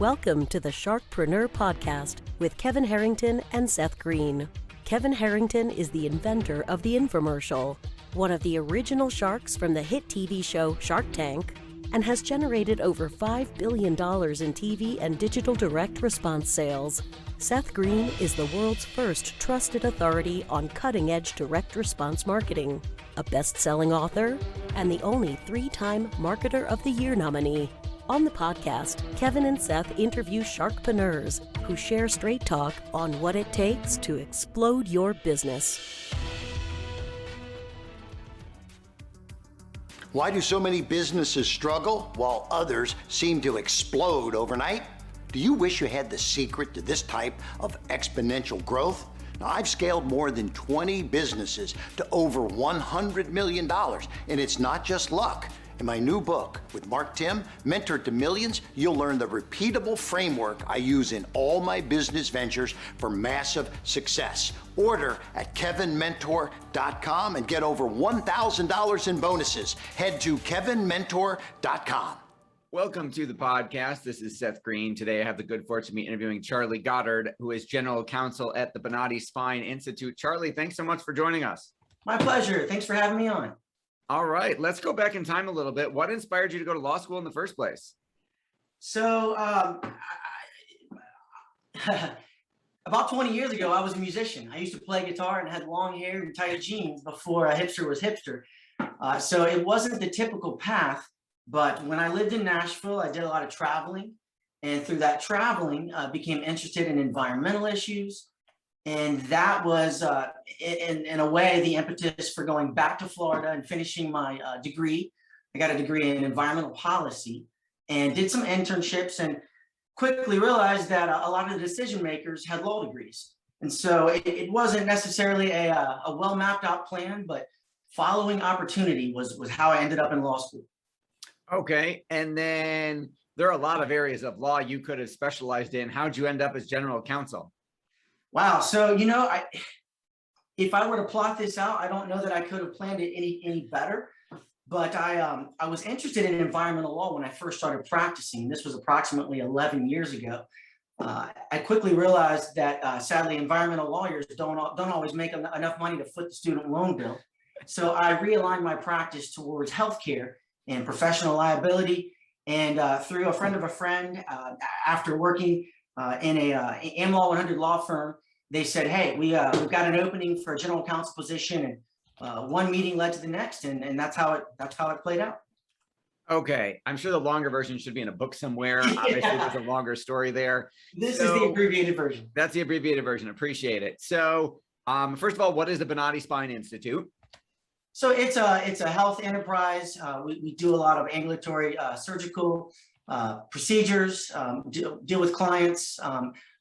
Welcome to the Sharkpreneur podcast with Kevin Harrington and Seth Greene. Kevin Harrington is the inventor of the infomercial, one of the original sharks from the hit TV show Shark Tank, and has generated over $5 billion in TV and digital direct response sales. Seth Greene is the world's first trusted authority on cutting-edge direct response marketing, a best-selling author, and the only 3-time Marketer of the Year nominee. On the podcast, Kevin and Seth interview Sharkpreneurs who share straight talk on what it takes to explode your business. Why do so many businesses struggle while others seem to explode overnight? Do you wish you had the secret to this type of exponential growth? Now, I've scaled more than 20 businesses to over $100 million, and it's not just luck. In my new book with Mark Tim, Mentor to Millions, you'll learn the repeatable framework I use in all my business ventures for massive success. Order at kevinmentor.com and get over $1,000 in bonuses. Head to kevinmentor.com. Welcome to the podcast. This is Seth Greene. Today I have the good fortune to be interviewing Charlie Goddard, who is General Counsel at the Bonati Spine Institute. Charlie, thanks so much for joining us. My pleasure. Thanks for having me on. All right, let's go back in time a little bit. What inspired you to go to law school in the first place? So about 20 years ago, I was a musician. I used to play guitar and had long hair and tight jeans before a hipster was hipster. So it wasn't the typical path, but when I lived in Nashville, I did a lot of traveling. And through that traveling, became interested in environmental issues. And that was, in a way, the impetus for going back to Florida and finishing my degree. I got a degree in environmental policy and did some internships and quickly realized that a lot of the decision makers had law degrees. And so it wasn't necessarily a well mapped out plan, but following opportunity was how I ended up in law school. Okay. And then there are a lot of areas of law you could have specialized in. How'd you end up as general counsel? Wow. So, if I were to plot this out, I don't know that I could have planned it any better, but I was interested in environmental law when I first started practicing. This was approximately 11 years ago. I quickly realized that sadly, environmental lawyers don't always make enough money to foot the student loan bill. So I realigned my practice towards healthcare and professional liability. And through a friend of a friend, after working in a AmLaw 100 law firm, they said, hey, we've got an opening for a general counsel position, and one meeting led to the next, and that's how it played out. Okay, I'm sure the longer version should be in a book somewhere. Yeah. Obviously, there's a longer story there. This is the abbreviated version. That's the abbreviated version. Appreciate it. So, first of all, what is the Bonati Spine Institute? So it's a health enterprise. We do a lot of ambulatory surgical procedures, deal with clients.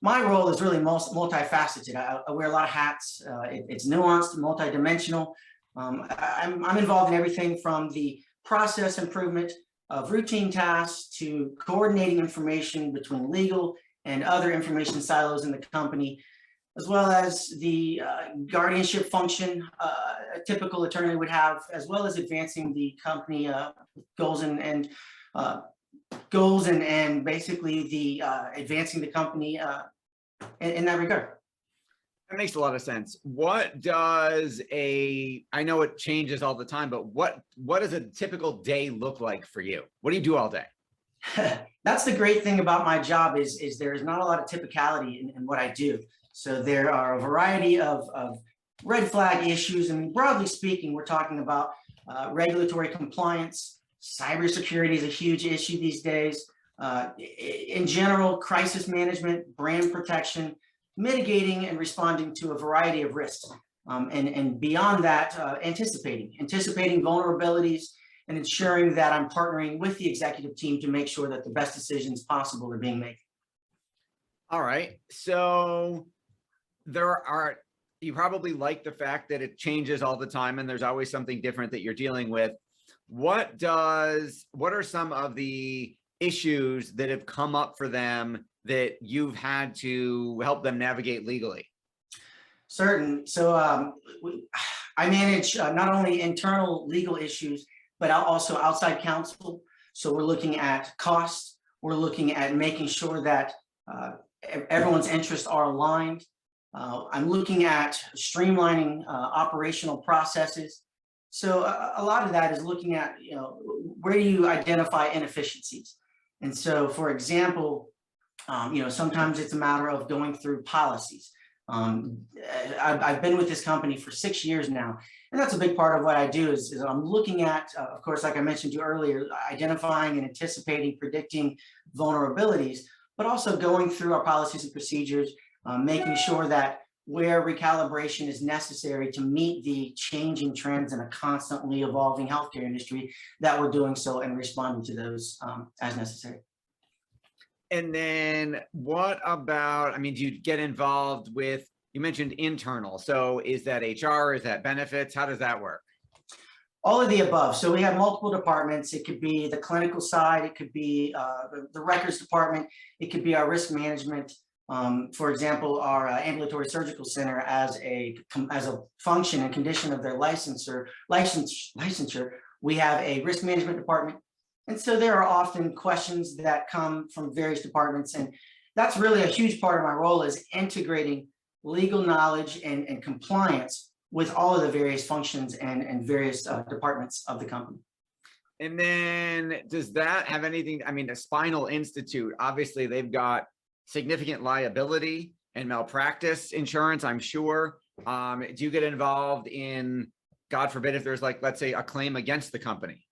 My role is really multifaceted. I wear a lot of hats. It's nuanced, multidimensional. I'm involved in everything from the process improvement of routine tasks to coordinating information between legal and other information silos in the company, as well as the guardianship function a typical attorney would have, as well as advancing the company goals and basically the advancing the company in that regard. That makes a lot of sense. What does I know it changes all the time, but what does a typical day look like for you? What do you do all day? That's the great thing about my job is there is not a lot of typicality in what I do. So there are a variety of red flag issues. And broadly speaking, we're talking about regulatory compliance. Cybersecurity is a huge issue these days. In general, crisis management, brand protection, mitigating and responding to a variety of risks. And beyond that, anticipating vulnerabilities and ensuring that I'm partnering with the executive team to make sure that the best decisions possible are being made. All right. So you probably like the fact that it changes all the time and there's always something different that you're dealing with. What are some of the issues that have come up for them that you've had to help them navigate legally? Certain. So I manage not only internal legal issues, but also outside counsel. So we're looking at costs, we're looking at making sure that everyone's interests are aligned. I'm looking at streamlining operational processes. So a lot of that is looking at, where do you identify inefficiencies? And so, for example, sometimes it's a matter of going through policies. I've been with this company for 6 years now, and that's a big part of what I do is I'm looking at, of course, like I mentioned to you earlier, identifying and anticipating, predicting vulnerabilities, but also going through our policies and procedures, making sure that where recalibration is necessary to meet the changing trends in a constantly evolving healthcare industry, that we're doing so and responding to those as necessary. And then what about, do you get involved with, you mentioned internal. So is that HR, is that benefits? How does that work? All of the above. So we have multiple departments. It could be the clinical side. It could be the records department. It could be our risk management. For example, our ambulatory surgical center, as a function and condition of their licensure, we have a risk management department. And so there are often questions that come from various departments. And that's really a huge part of my role, is integrating legal knowledge and compliance with all of the various functions and various departments of the company. And then does that have anything, the Spinal Institute, obviously they've got significant liability and malpractice insurance, I'm sure. Do you get involved in, God forbid, if there's let's say a claim against the company?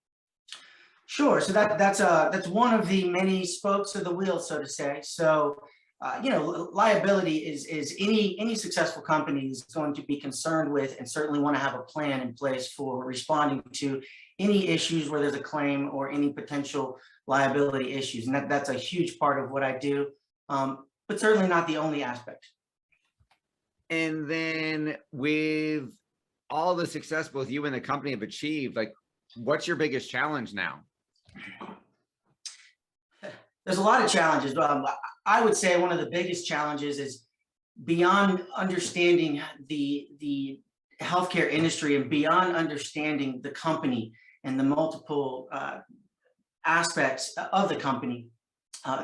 Sure. So that's one of the many spokes of the wheel, so to say. So, liability is any successful company is going to be concerned with, and certainly want to have a plan in place for responding to any issues where there's a claim or any potential liability issues. And that's a huge part of what I do, but certainly not the only aspect. And then with all the success both you and the company have achieved, what's your biggest challenge now? There's a lot of challenges. I would say one of the biggest challenges is beyond understanding the healthcare industry and beyond understanding the company and the multiple aspects of the company.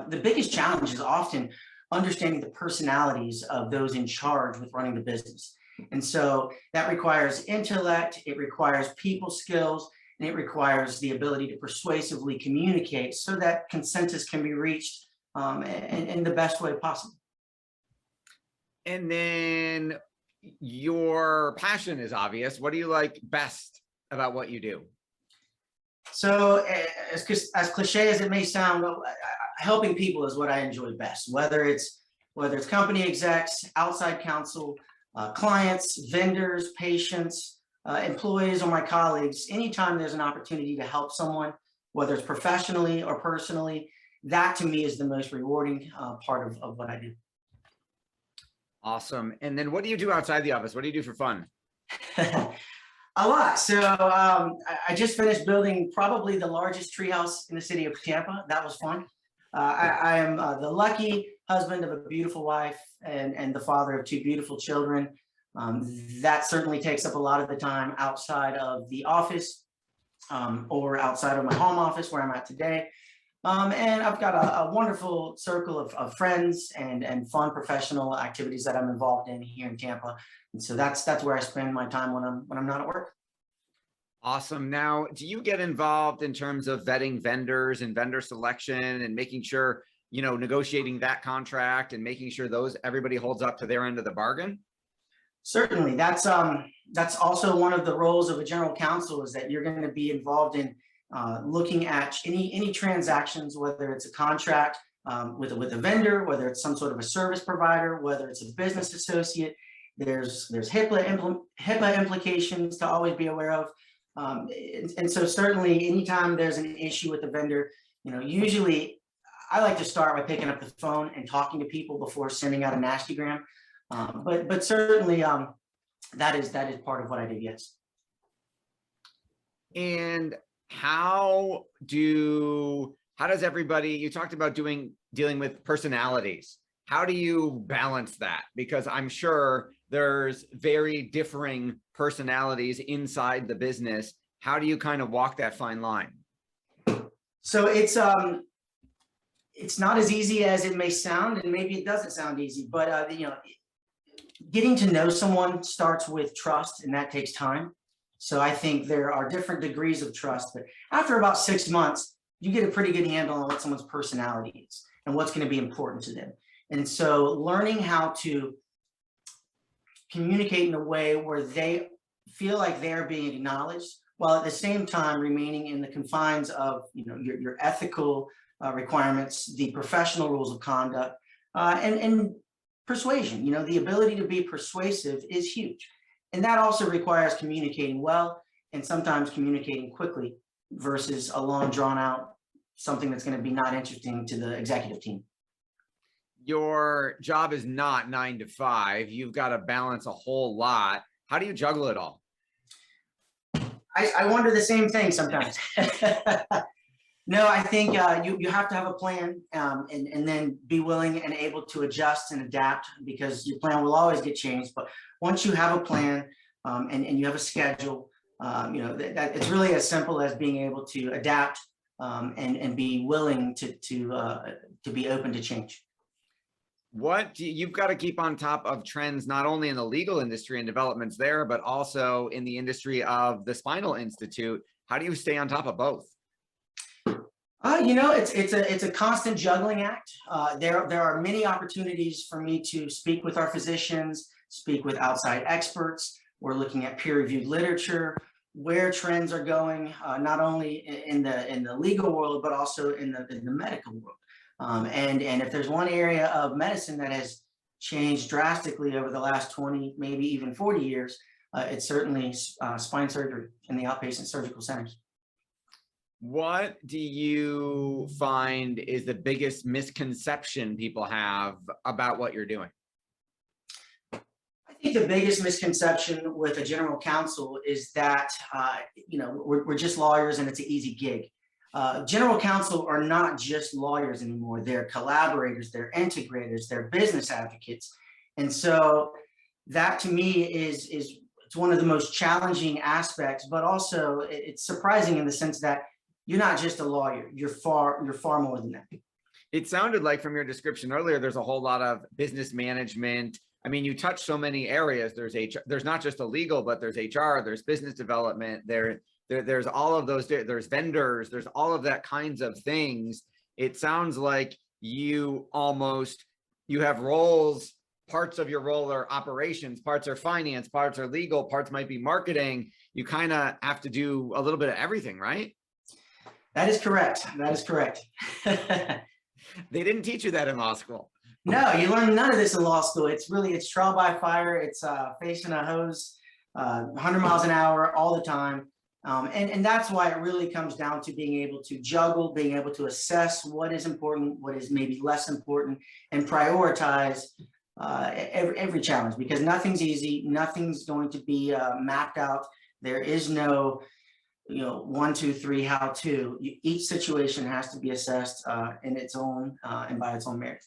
The biggest challenge is often understanding the personalities of those in charge with running the business. And so that requires intellect, it requires people skills, and it requires the ability to persuasively communicate so that consensus can be reached in the best way possible. And then your passion is obvious. What do you like best about what you do? So as cliche as it may sound, helping people is what I enjoy best, whether it's company execs, outside counsel, clients, vendors, patients, employees, or my colleagues. Anytime there's an opportunity to help someone, whether it's professionally or personally, that to me is the most rewarding part of what I do. Awesome. And then what do you do outside the office? What do you do for fun? A lot. So I just finished building probably the largest treehouse in the city of Tampa. That was fun. I am the lucky husband of a beautiful wife and the father of 2 beautiful children. That certainly takes up a lot of the time outside of the office or outside of my home office where I'm at today. And I've got a wonderful circle of friends and fun professional activities that I'm involved in here in Tampa. And so that's where I spend my time when I'm not at work. Awesome. Now, do you get involved in terms of vetting vendors and vendor selection and making sure, negotiating that contract and making sure everybody holds up to their end of the bargain? Certainly. That's also one of the roles of a general counsel, is that you're going to be involved in looking at any transactions, whether it's a contract with a vendor, whether it's some sort of a service provider, whether it's a business associate. There's HIPAA implications to always be aware of. And so certainly anytime there's an issue with the vendor, usually I like to start by picking up the phone and talking to people before sending out a nastygram. But certainly that is part of what I do, yes. And how does everybody, you talked about dealing with personalities. How do you balance that? Because I'm sure there's very differing personalities inside the business. How do you kind of walk that fine line? So it's it's not as easy as it may sound, and maybe it doesn't sound easy, but getting to know someone starts with trust, and that takes time. So I think there are different degrees of trust, but after about 6 months, you get a pretty good handle on what someone's personality is and what's going to be important to them. And so learning how to communicate in a way where they feel like they're being acknowledged, while at the same time remaining in the confines of your ethical requirements, the professional rules of conduct, and persuasion. The ability to be persuasive is huge. And that also requires communicating well and sometimes communicating quickly versus a long drawn out something that's going to be not interesting to the executive team. Your job is not 9 to 5. You've got to balance a whole lot. How do you juggle it all? I wonder the same thing sometimes. No, I think you have to have a plan and then be willing and able to adjust and adapt, because your plan will always get changed. But once you have a plan and you have a schedule, that it's really as simple as being able to adapt and be willing to be open to change. You've got to keep on top of trends, not only in the legal industry and developments there, but also in the industry of the Spinal Institute. How do you stay on top of both? It's a constant juggling act. There are many opportunities for me to speak with our physicians, speak with outside experts. We're looking at peer-reviewed literature, where trends are going, not only in the legal world, but also in the medical world. And if there's one area of medicine that has changed drastically over the last 20, maybe even 40 years, it's certainly spine surgery in the outpatient surgical centers. What do you find is the biggest misconception people have about what you're doing? I think the biggest misconception with a general counsel is that, we're just lawyers and it's an easy gig. General counsel are not just lawyers anymore. They're collaborators, they're integrators, they're business advocates. And so that to me it's one of the most challenging aspects, but also it's surprising in the sense that you're not just a lawyer, you're far more than that. It sounded like from your description earlier, there's a whole lot of business management. I mean, you touch so many areas. There's HR, there's not just a legal, but there's HR, there's business development, there's all of those, there's vendors, there's all of that kinds of things. It sounds like you have roles, parts of your role are operations, parts are finance, parts are legal, parts might be marketing. You kind of have to do a little bit of everything, right? That is correct. That is correct. They didn't teach you that in law school. No, you learn none of this in law school. It's trial by fire. It's facing a hose, 100 miles an hour all the time. And that's why it really comes down to being able to juggle, being able to assess what is important, what is maybe less important, and prioritize every challenge, because nothing's easy. Nothing's going to be mapped out. There is no 1, 2, 3, how to. Each situation has to be assessed in its own and by its own merit.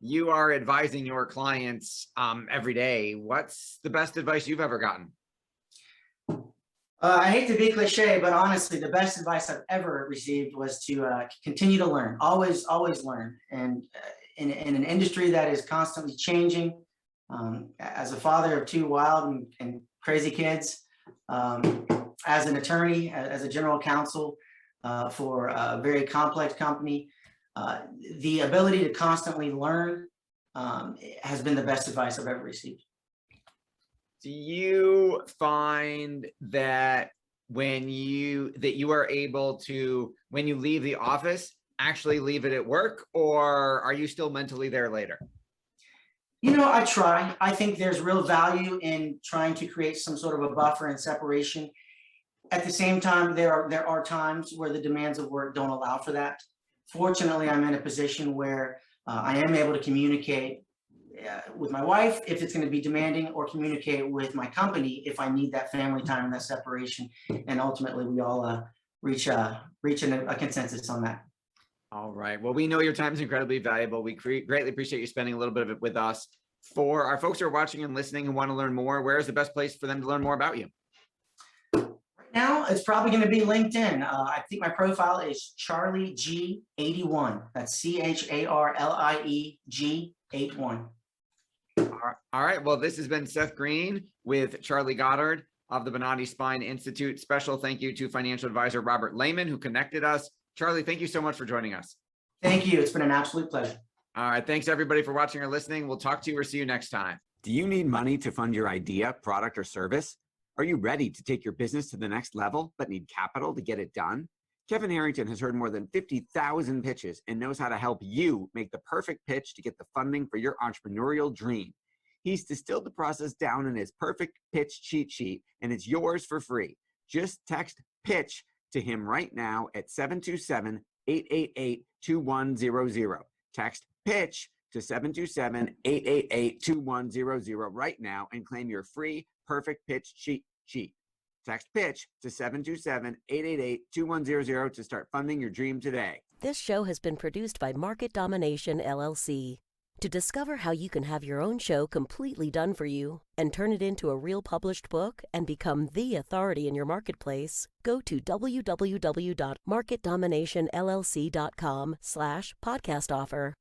You are advising your clients every day. What's the best advice you've ever gotten? I hate to be cliche, but honestly, the best advice I've ever received was to continue to learn, always learn. And in an industry that is constantly changing, as a father of 2 wild and crazy kids, as an attorney, as a general counsel for a very complex company, the ability to constantly learn has been the best advice I've ever received. Do you find that when you are able to, when you leave the office, actually leave it at work, or are you still mentally there later? I try. I think there's real value in trying to create some sort of a buffer and separation. At the same time, there are times where the demands of work don't allow for that. Fortunately, I'm in a position where I am able to communicate with my wife if it's going to be demanding, or communicate with my company if I need that family time and that separation. And ultimately, we all reach a consensus on that. All right. Well, we know your time is incredibly valuable. We greatly appreciate you spending a little bit of it with us. For our folks who are watching and listening and want to learn more, where is the best place for them to learn more about you? Right Now it's probably going to be LinkedIn. I think my profile is Charlie G81. That's CHARLIEG81. All right. Well, this has been Seth Greene with Charlie Goddard of the Bonatti Spine Institute. Special thank you to financial advisor Robert Lehman, who connected us. Charlie, thank you so much for joining us. Thank you. It's been an absolute pleasure. All right. Thanks, everybody, for watching or listening. We'll talk to you or see you next time. Do you need money to fund your idea, product, or service? Are you ready to take your business to the next level, but need capital to get it done? Kevin Harrington has heard more than 50,000 pitches and knows how to help you make the perfect pitch to get the funding for your entrepreneurial dream. He's distilled the process down in his perfect pitch cheat sheet, and it's yours for free. Just text PITCH to him right now at 727-888-2100. Text PITCH to 727-888-2100 right now and claim your free perfect pitch cheat sheet. Text PITCH to 727-888-2100 to start funding your dream today. This show has been produced by Market Domination, LLC. To discover how you can have your own show completely done for you and turn it into a real published book and become the authority in your marketplace, go to www.marketdominationllc.com/podcast offer.